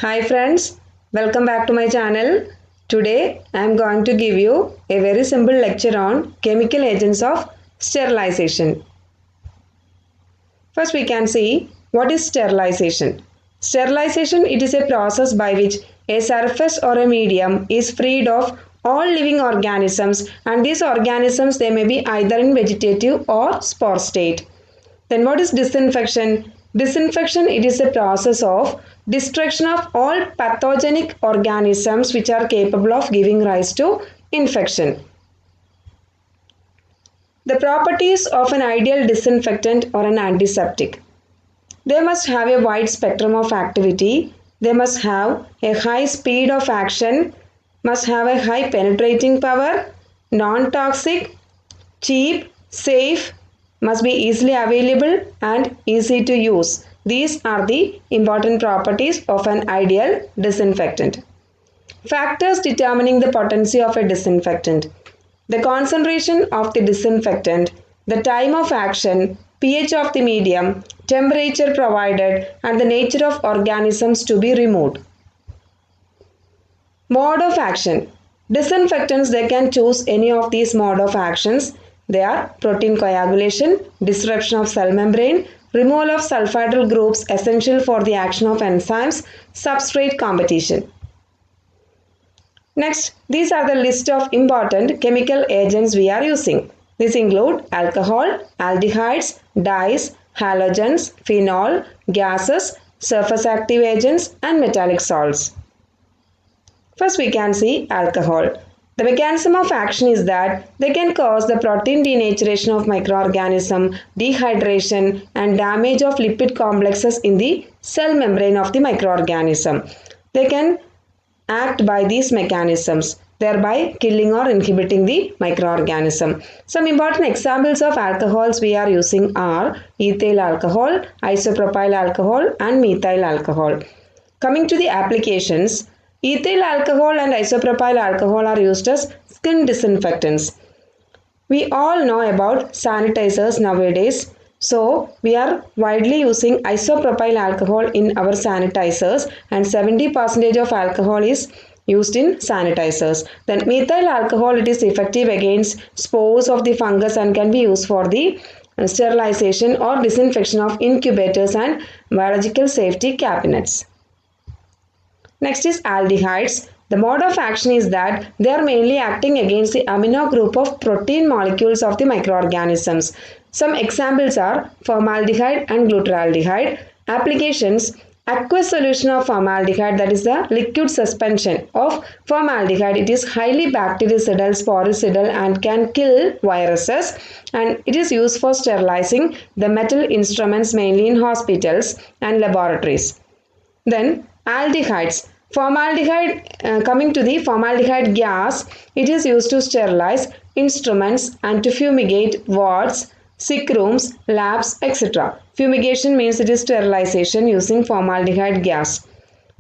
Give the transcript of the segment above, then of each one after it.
Hi friends, welcome back to my channel. Today I am going to give you a very simple lecture on chemical agents of sterilization. First we can see what is sterilization. Sterilization, it is a process by which a surface or a medium is freed of all living organisms, and these organisms they may be either in vegetative or spore state. Then what is disinfection? Disinfection, it is a process of destruction of all pathogenic organisms which are capable of giving rise to infection. The properties of an ideal disinfectant or an antiseptic. They must have a wide spectrum of activity. They must have a high speed of action, must have a high penetrating power, non-toxic, cheap, safe, must be easily available and easy to use. These are the important properties of an ideal disinfectant. Factors determining the potency of a disinfectant. The concentration of the disinfectant, the time of action, pH of the medium, temperature provided, and the nature of organisms to be removed. Mode of action. Disinfectants, they can choose any of these mode of actions. They are protein coagulation, disruption of cell membrane, removal of sulfhydryl groups essential for the action of enzymes, substrate competition. Next, these are the list of important chemical agents we are using. These include alcohol, aldehydes, dyes, halogens, phenol, gases, surface active agents, and metallic salts. First we can see alcohol. The mechanism of action is that they can cause the protein denaturation of microorganism, dehydration and damage of lipid complexes in the cell membrane of the microorganism. They can act by these mechanisms, thereby killing or inhibiting the microorganism. Some important examples of alcohols we are using are ethyl alcohol, isopropyl alcohol and methyl alcohol. Coming to the applications, ethyl alcohol and isopropyl alcohol are used as skin disinfectants. We all know about sanitizers nowadays. So, we are widely using isopropyl alcohol in our sanitizers, and 70% of alcohol is used in sanitizers. Then methyl alcohol, it is effective against spores of the fungus and can be used for the sterilization or disinfection of incubators and biological safety cabinets. Next is aldehydes. The mode of action is that they are mainly acting against the amino group of protein molecules of the microorganisms. Some examples are formaldehyde and glutaraldehyde. Applications: aqueous solution of formaldehyde, that is the liquid suspension of formaldehyde. It is highly bactericidal, sporicidal and can kill viruses, and it is used for sterilizing the metal instruments mainly in hospitals and laboratories. Then aldehydes. Formaldehyde, coming to the formaldehyde gas, it is used to sterilize instruments and to fumigate wards, sick rooms, labs, etc. Fumigation means it is sterilization using formaldehyde gas.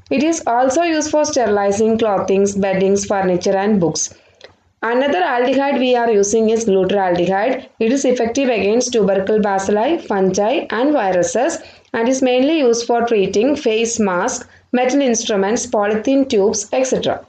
It is also used for sterilizing clothing, beddings, furniture and books. Another aldehyde we are using is glutaraldehyde. It is effective against tubercle bacilli, fungi and viruses and is mainly used for treating face masks, metal instruments, polythene tubes, etc.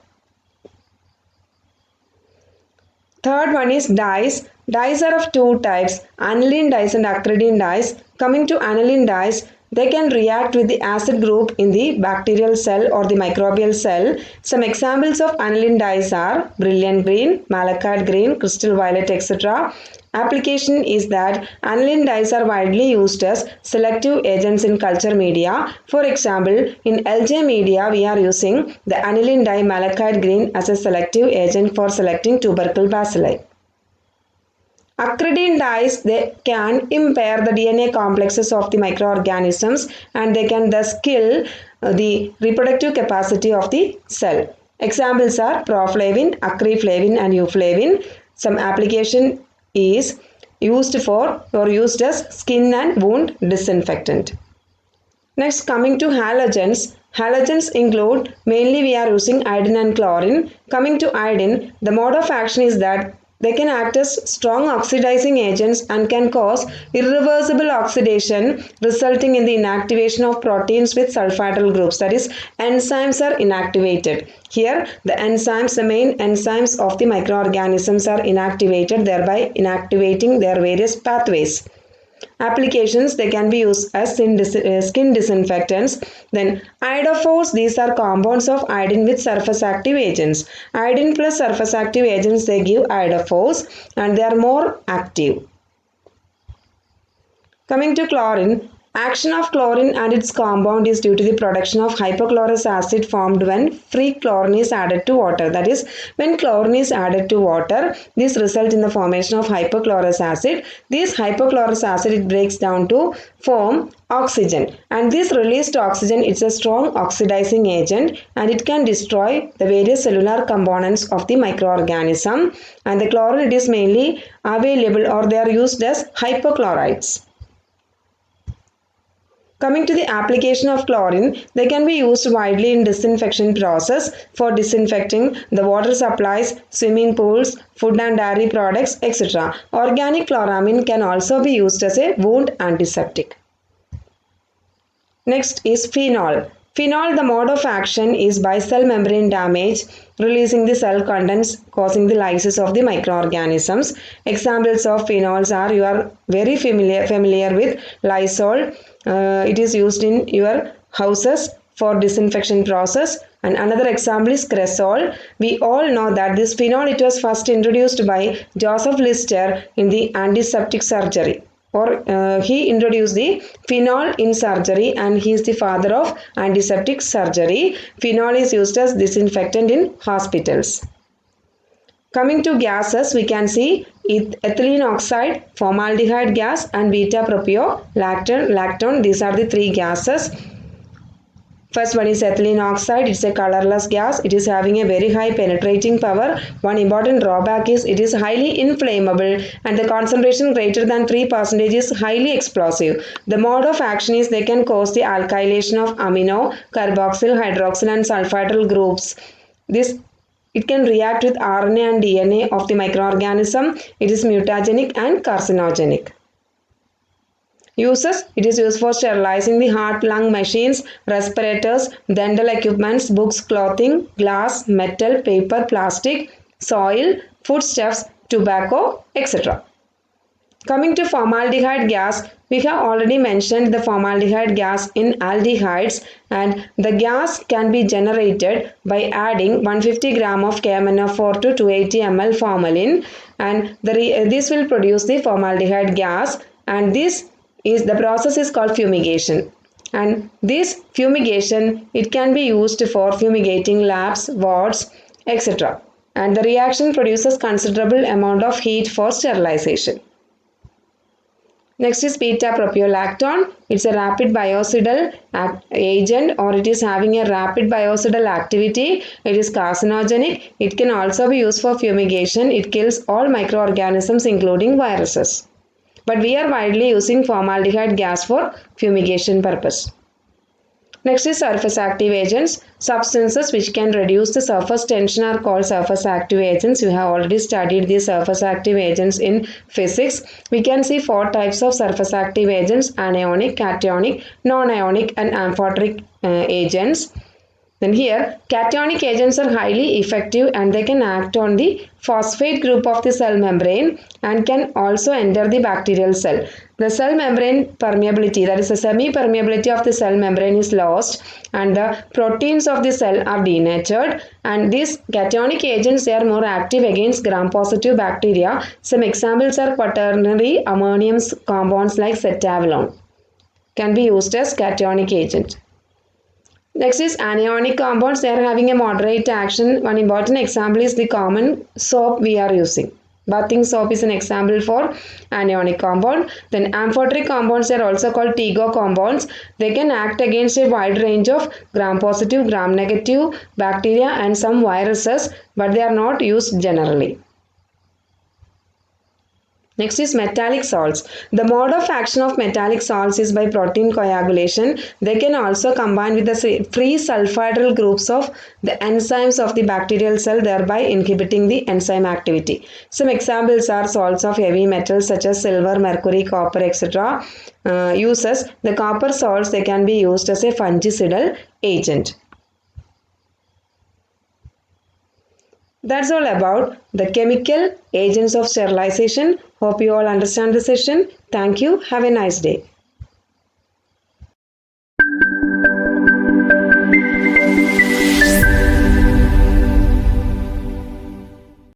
Third one is dyes. Dyes are of two types, aniline dyes and acridine dyes. Coming to aniline dyes, they can react with the acid group in the bacterial cell or the microbial cell. Some examples of aniline dyes are brilliant green, malachite green, crystal violet, etc. Application is that aniline dyes are widely used as selective agents in culture media. For example, in LJ media, we are using the aniline dye malachite green as a selective agent for selecting tubercle bacilli. Acridine dyes, they can impair the DNA complexes of the microorganisms and they can thus kill the reproductive capacity of the cell. Examples are proflavin, acriflavin and euflavin. Some application is used for or used as skin and wound disinfectant. Next, coming to halogens. Halogens include mainly we are using iodine and chlorine. Coming to iodine, the mode of action is that they can act as strong oxidizing agents and can cause irreversible oxidation resulting in the inactivation of proteins with sulfatyl groups. That is, enzymes are inactivated. Here the enzymes, the main enzymes of the microorganisms are inactivated, thereby inactivating their various pathways. Applications, they can be used as skin disinfectants. Then iodophores, these are compounds of iodine with surface active agents. Iodine plus surface active agents, they give iodophores and they are more active. Coming to chlorine, action of chlorine and its compound is due to the production of hypochlorous acid formed when free chlorine is added to water. That is, when chlorine is added to water, this results in the formation of hypochlorous acid. This hypochlorous acid, it breaks down to form oxygen, and this released oxygen, it's a strong oxidizing agent and it can destroy the various cellular components of the microorganism. And the chlorine, it is mainly available, or they are used as hypochlorites. Coming to the application of chlorine, they can be used widely in disinfection process for disinfecting the water supplies, swimming pools, food and dairy products, etc. Organic chloramine can also be used as a wound antiseptic. Next is phenol. Phenol, the mode of action is by cell membrane damage, releasing the cell contents, causing the lysis of the microorganisms. Examples of phenols are, you are very familiar with Lysol. It is used in your houses for disinfection process. And another example is Cresol. We all know that this phenol, it was first introduced by Joseph Lister in the antiseptic surgery. He introduced the phenol in surgery, and he is the father of antiseptic surgery. Phenol is used as disinfectant in hospitals. Coming to gases, we can see ethylene oxide, formaldehyde gas and beta-propionolactone. These are the three gases. First one is ethylene oxide. It's a colorless gas. It is having a very high penetrating power. One important drawback is it is highly inflammable and the concentration greater than 3% is highly explosive. The mode of action is they can cause the alkylation of amino, carboxyl, hydroxyl and sulfatyl groups. It can react with RNA and DNA of the microorganism. It is mutagenic and carcinogenic. Uses, it is used for sterilizing the heart-lung machines, respirators, dental equipments, books, clothing, glass, metal, paper, plastic, soil, foodstuffs, tobacco, etc. Coming to formaldehyde gas, we have already mentioned the formaldehyde gas in aldehydes, and the gas can be generated by adding 150 gram of KMnO4 to 280 ml formalin, and this will produce the formaldehyde gas, and the process is called fumigation. And this fumigation, it can be used for fumigating labs, wards, etc. And the reaction produces considerable amount of heat for sterilization. Next is beta-propionolactone. It's a rapid biocidal agent, or it is having a rapid biocidal activity. It is carcinogenic. It can also be used for fumigation. It kills all microorganisms including viruses. But we are widely using formaldehyde gas for fumigation purpose. Next is surface active agents. Substances which can reduce the surface tension are called surface active agents. You have already studied these surface active agents in physics. We can see 4 types of surface active agents: anionic, cationic, non-ionic and amphoteric agents. Then here, cationic agents are highly effective and they can act on the phosphate group of the cell membrane and can also enter the bacterial cell. The cell membrane permeability, that is the semi-permeability of the cell membrane, is lost and the proteins of the cell are denatured, and these cationic agents, they are more active against gram-positive bacteria. Some examples are quaternary ammonium compounds like cetavolin can be used as cationic agent. Next is anionic compounds. They are having a moderate action. One important example is the common soap we are using. Bathing soap is an example for anionic compound. Then amphoteric compounds are also called TIGO compounds. They can act against a wide range of gram-positive, gram-negative bacteria and some viruses, but they are not used generally. Next is metallic salts. The mode of action of metallic salts is by protein coagulation. They can also combine with the free sulfhydryl groups of the enzymes of the bacterial cell, thereby inhibiting the enzyme activity. Some examples are salts of heavy metals such as silver, mercury, copper, etc. Uses the copper salts, they can be used as a fungicidal agent. That's all about the chemical agents of sterilization. Hope you all understand the session. Thank you. Have a nice day.